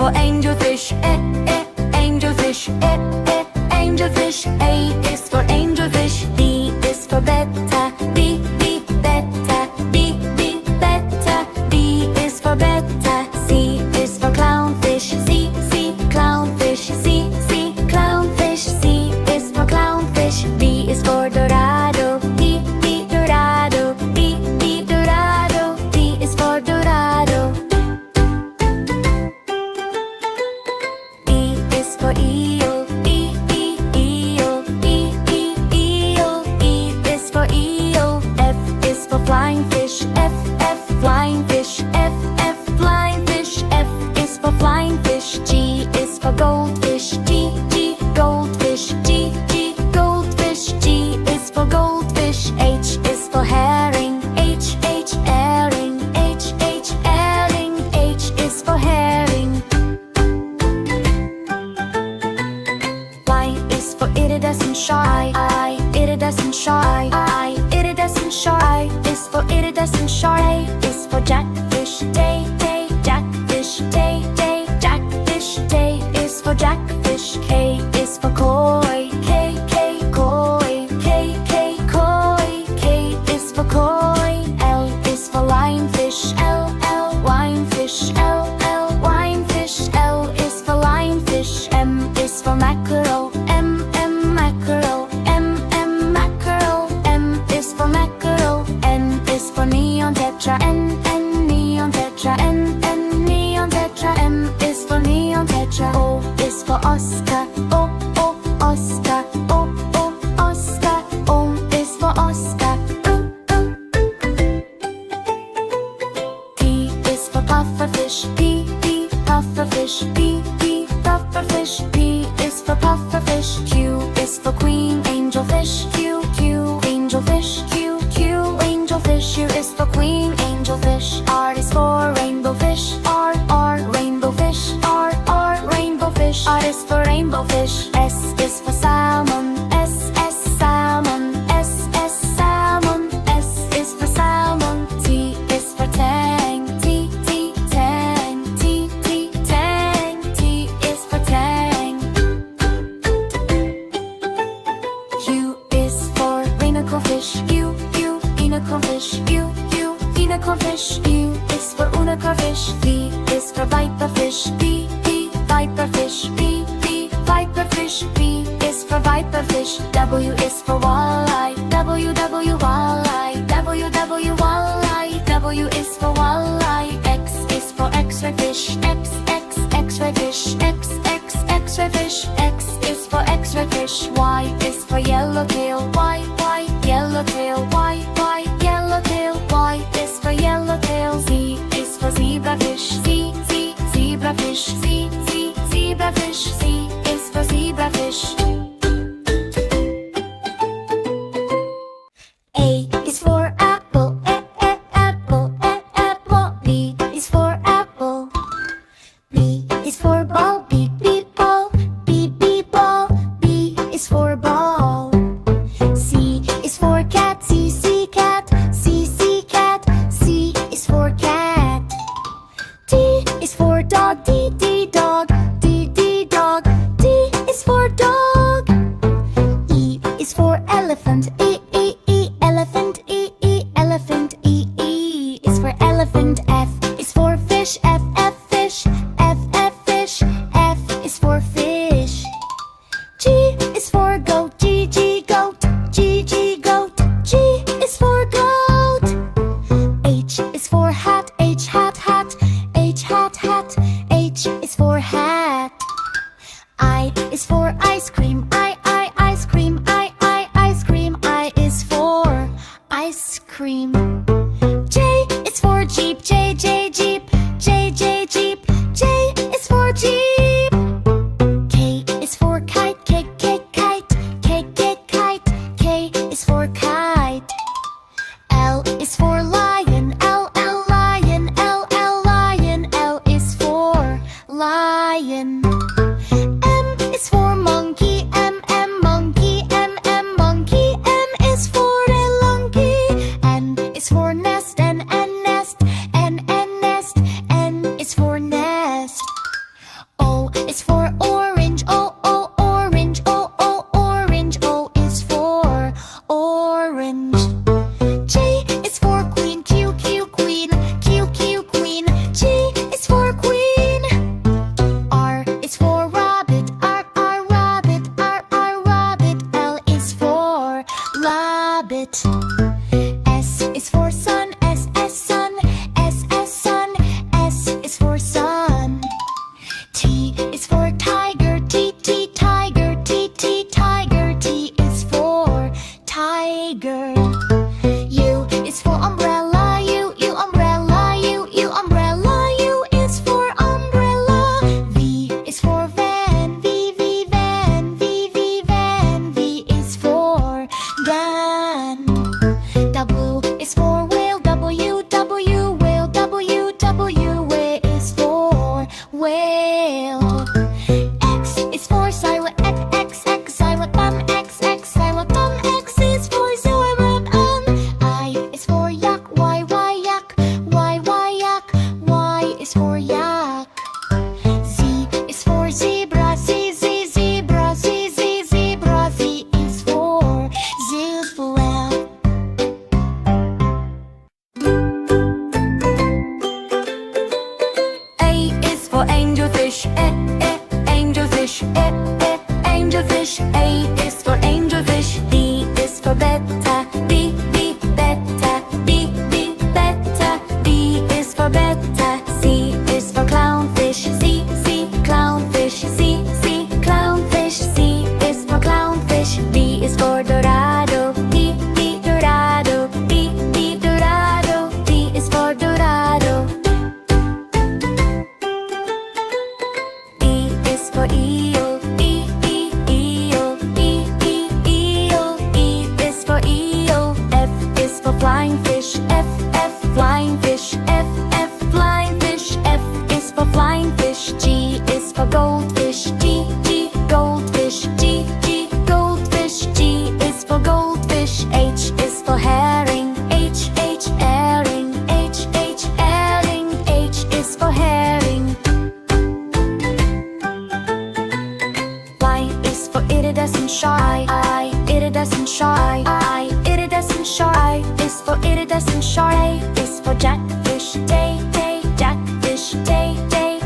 for angelfish, angelfish, angelfish. A is for angelfish. B is for betta, B, betta, B, betta. B is for betta. C is for clownfish, C, clownfish, C, clownfish. C is for clownfish. D is for dorado, D, dorado, D, dorado. D is for dorado. E is for eel, eel, eel. E is for eel. F is for flying fish, F, flying fish, F, flying fish. F is for flying fish. G is for goldfish, G, goldfish, G, goldfish. G is for goldfish. H is for herring, H, herring, H, herring. H is for herring. Y is for iridescent shy, iridescent shy, iridescent shy. Is for iridescent shy. Is for jackfish, day, jackfish, day, jackfish. Day is for jackfish. K is for koi, K, koi, K, koi. K is for koi. L is for lionfish, L, winefish, L, winefish. L is for lionfish. M is for mackerel, M, mackerel, M, mackerel. M is for mackerel. N is for neon tetra, N, neon tetra, N, neon tetra. M is for neon tetra. O is for Oscar, O, Oscar, O, Oscar. O is for Oscar. P is for pufferfish, P, pufferfish, P, pufferfish. P is for pufferfish. Q is for queen angelfish, Q, angelfish, Q, angelfish. U is for queen angelfish. R is for rainbowfish, R, rainbowfish, R, rainbowfish. R is for rainbowfish. S is for salmon, S, salmon, S, salmon. S is for salmon. T is for tang, T, tang, T, tang. T is for tang. U is for unicornfish, U, unicornfish, U, unicornfish. U is for unicornfish. V is for viperfish, V, viperfish, V, viperfish. V is for viperfish. W is for walleye, W, walleye, W, walleye. W is for walleye. X is for x-ray fish, X, x-ray fish, X, x-ray fish. X is for x-ray fish. Y is for yellowtail, Y, yellowtail, Y, yellowtail. Y is for yellowtail. Z is for zebrafish, Z, zebrafish, Z, zebrafish. Z is for zebrafish. A is for apple, apple, apple. B is for apple. B is for ball, B, ball, B, ball. B is for ball. C is for cat, C, cat, C, cat. C is for cat. D is for dog, D, dog, D, dog. D is for dog. E is for elephant, E, elephant, E, elephant. E is for elephant. F is for fish, F, fish, F, fish. F is for fish. G is for goat, G, goat, G, goat. G is for goat. H is for hat, H, hat, H, hat. H is for hat. I is for ice cream, I, ice cream, I, ice cream. I is for ice cream. J is for jeep, J, angelfish, angelfish, angelfish. A is for angelfish. B is for betta, B, betta, B, betta. B is for betta. C is for clownfish, C, clownfish, C, clownfish. C is for clownfish. D is for dorado, D, dorado, D, dorado. D is for dorado. E is for eel, eel, eel. E is for eel. F is for flying fish, F, flying fish, F, flying fish. F is for flying fish. G is for goldfish, G, goldfish, G, goldfish. G is for goldfish. H is for herring, H, herring, H, herring. H is for herring. I is for iridescent shark, I, iridescent shark, I, iridescent shark. I is for iridescent shark. A is for jackfish, day, jackfish, day,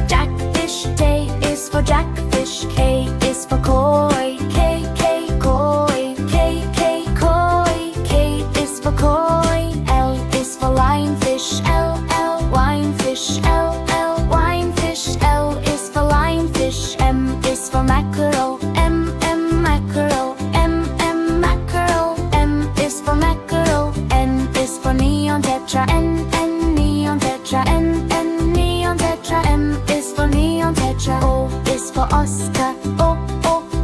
jackfish. Day is for jackfish. K is for koi, K, koi, K, koi. K is for koi. L is for lionfish, L, winefish, L, winefish. L is for lionfish. M is for mackerel, M, mackerel, M, mackerel. M is for mackerel. N is for neon tetra, N, neon tetra, N, neon tetra. M is for neon tetra. O is for Oscar, O,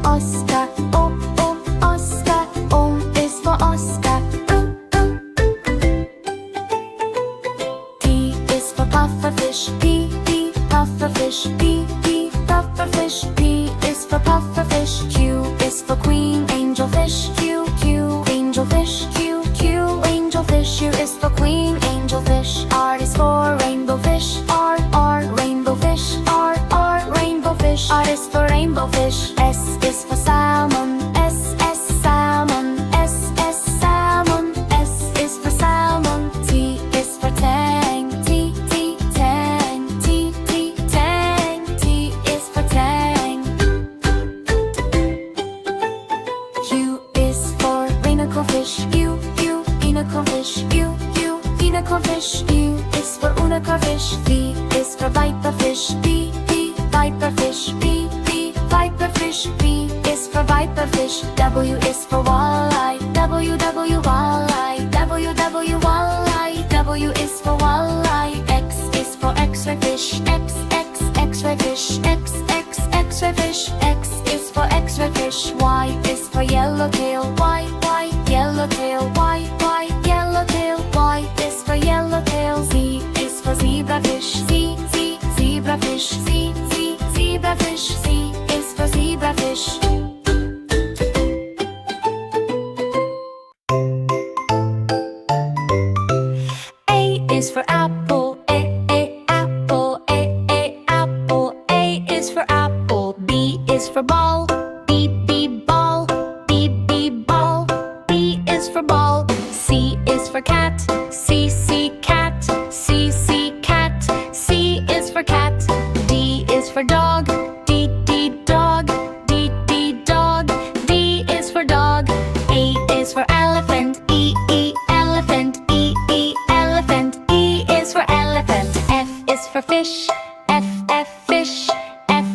Oscar, O, Oscar. O is for Oscar. P is for pufferfish, P, pufferfish, P, pufferfish. P is for pufferfish. Q is for queen angelfish, Q, angelfish, Q, angelfish. U is for queen angelfish. R is for rainbow fish, R, rainbow fish, R, rainbow fish. R is for rainbow fish. S is for salmon, S, salmon, S, salmon. S is for salmon. T is for tang, T, tang, T, tang. T is for tang. U is for unicornfish, U, unicornfish, U, unicornfish. U is for unicornfish. V is for viperfish, V, viperfish, V, viperfish. V is for viperfish. W is for walleye, W, walleye, W, walleye. W is for walleye. X is for x-ray fish, X, x-ray fish, X, x-ray fish. X is for x-ray fish. Y is for yellowtail, Y, yellowtail, Y, yellowtail. Y is for yellowtail. Z is for zebrafish, Z, zebrafish, Z, zebrafish. Z is for zebrafish. A is for apple, apple, apple. A is for apple. B is for ball, B, ball, B, ball. B is for ball. C is for cat, C, cat, C, cat. C is for cat. D is for dog, D, dog, D, dog. D is for dog. E is for elephant, E, elephant, E, elephant. E is for elephant. F is for fish, F, fish, F,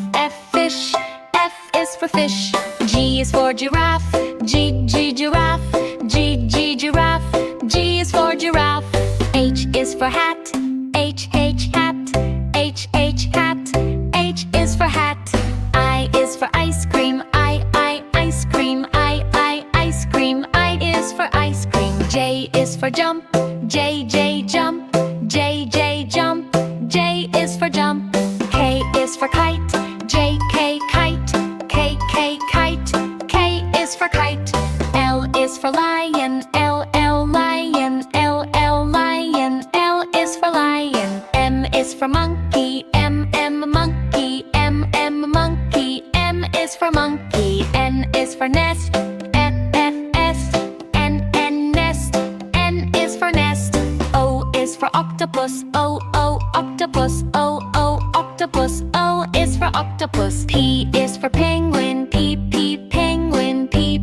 fish. F is for fish. G is for giraffe, G, giraffe, G, giraffe. G is for giraffe. H is for hat, H, hat, H, hat. H is for hat. I is for ice cream, I, ice cream, I, ice cream. I is for ice cream. J is for jump, J, jump, J, jump. J is for jump. K is for kite, J, kite, K, kite. K is for kite. L is for lion, L, lion, L, lion. L is for lion. M is for monkey, M, monkey, M, monkey. M is for monkey. N is for nest, N, nest. N is for nest. O is for octopus, O, octopus, O, octopus. O is octopus. P is for penguin. P, penguin. P,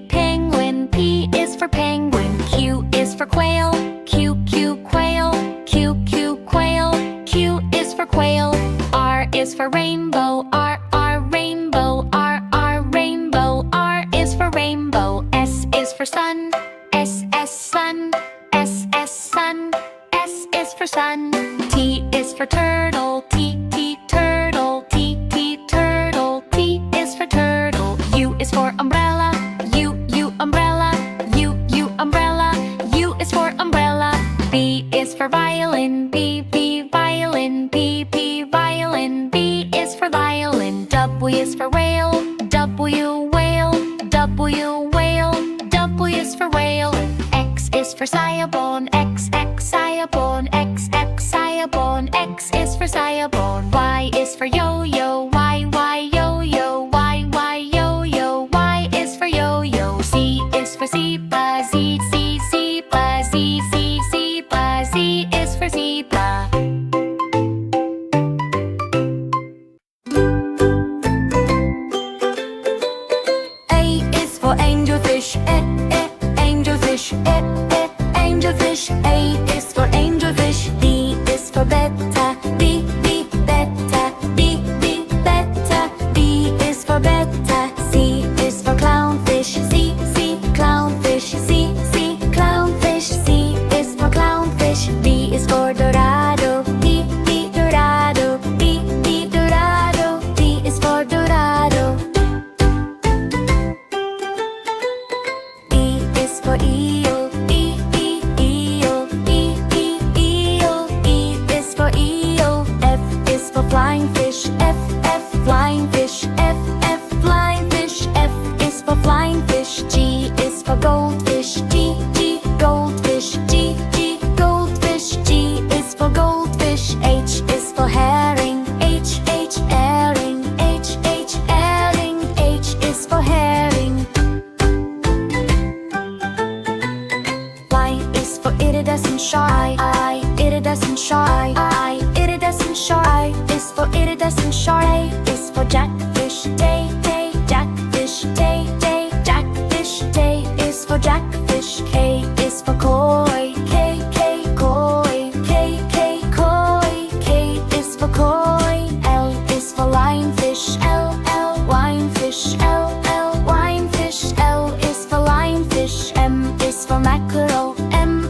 penguin. P is for penguin. Q is for quail. Q, quail. Q, quail. Q is for quail. R is for rainbow. R, rainbow. R, rainbow. R is for rainbow. S is for sun. S, sun. S, sun. S is for sun. T is for turtle. T, turtle. T, turtle. T is for turtle. U is for umbrella. U, umbrella. U, umbrella. U is for umbrella. V is for violin. V, violin. V, violin. V is for violin. W is for whale. W, whale. W, whale. W is for whale. X is for Cirebon. X, Cirebon. X, Cirebon. X is for Cirebon. Y is for yo-yo. Y, yo-yo. Y, yo-yo. Y is for yo-yo. Z is for zebra. Z, zebra. Z, zebra. Z is for zebra. A is for angelfish. Angelfish. Angelfish. A is for angelfish. B is for betta. B, betta. B, betta. B is for betta. C is for clownfish. C, clownfish. C, clownfish. C is for clownfish. D is for dorado. D, dorado. D, dorado. D is for dorado. E is for eel. Eel. Eel. E is for eel. F is for flying fish. F, flying fish. F, flying fish. F is for flying fish. G is for goldfish. G, goldfish. G, goldfish. G is for goldfish. H is for herring. H, herring. H, herring. H is for herring. Y is for iridescent shy. Iridescent shy. Iridescent shy is for iridescent shy. A is for jackfish. Day. Jackfish. Day. Jackfish. Day is for jackfish. K is for koi. K, koi. K, koi. K is for koi. L is for lionfish. L, winefish. L, winefish. L is for lionfish. M is for mackerel. M,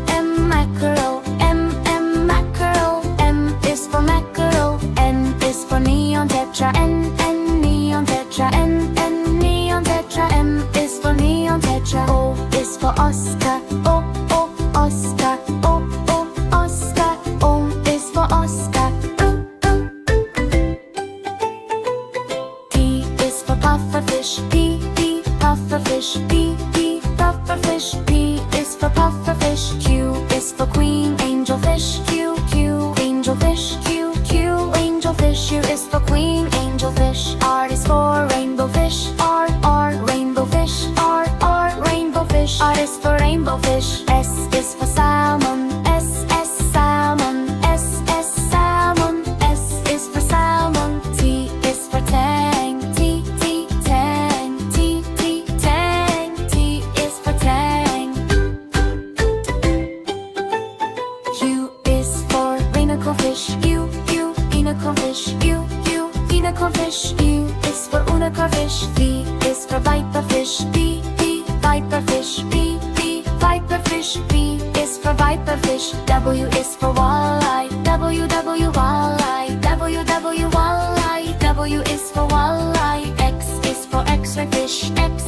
mackerel. M, mackerel. M is for mackerel. N is for neon tetra. N, neon tetra. N, neon tetra. M is for neon tetra. O is for Oscar. O, Oscar. O, Oscar. O is for Oscar. P is for pufferfish. P, pufferfish. P, pufferfish. P is for pufferfish. Q is for queen angelfish. Q, angelfish. Q, angelfish. U is for queen angelfish. R is for rainbowfish. R, rainbowfish. R, rainbowfish. R is for rainbowfish. S is for salmon. S, salmon. S, salmon. S is for salmon. T is for tang. T, tang. T, tang. T is for tang. Q is for unicornfish. U, unicornfish. U, unicornfish. U is for unicornfish. V is for viperfish. V, viperfish. V, viperfish. V is for viperfish. W is for walleye. W, walleye. W, walleye. W is for walleye. X is for x-ray fish. X,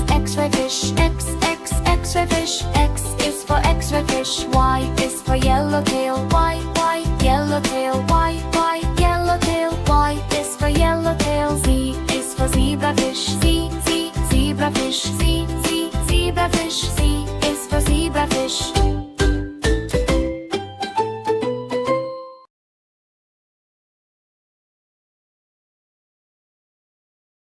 x-ray fish. X, x-ray fish. X is for x-ray fish. Y is for yellowtail. Y, yellowtail. Y, yellowtail. Y is for yellowtail. Z is for zebrafish. Z, zebrafish. Z